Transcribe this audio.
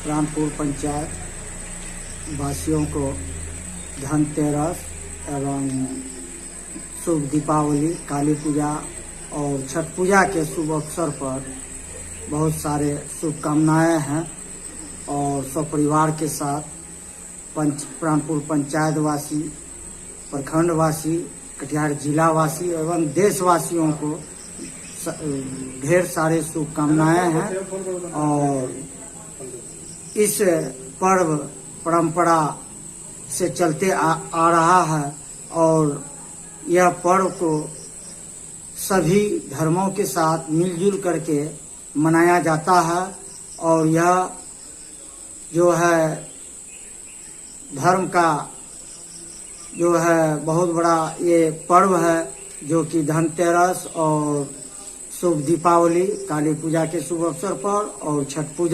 प्राणपुर पंचायत वासियों को धनतेरस एवं शुभ दीपावली, काली पूजा और छठ पूजा के शुभ अवसर पर बहुत सारे शुभकामनाएं हैं और सपरिवार के साथ प्राणपुर पंचायत वासी, प्रखंड वासी, कटिहार जिला वासी एवं देशवासियों को ढेर सारे शुभकामनाएं हैं। और इस पर्व परंपरा से चलते आ रहा है और यह पर्व को सभी धर्मों के साथ मिलजुल करके मनाया जाता है। और यह जो है धर्म का जो है बहुत बड़ा ये पर्व है, जो कि धनतेरस और शुभ दीपावली, काली पूजा के शुभ अवसर पर और छठ पूजा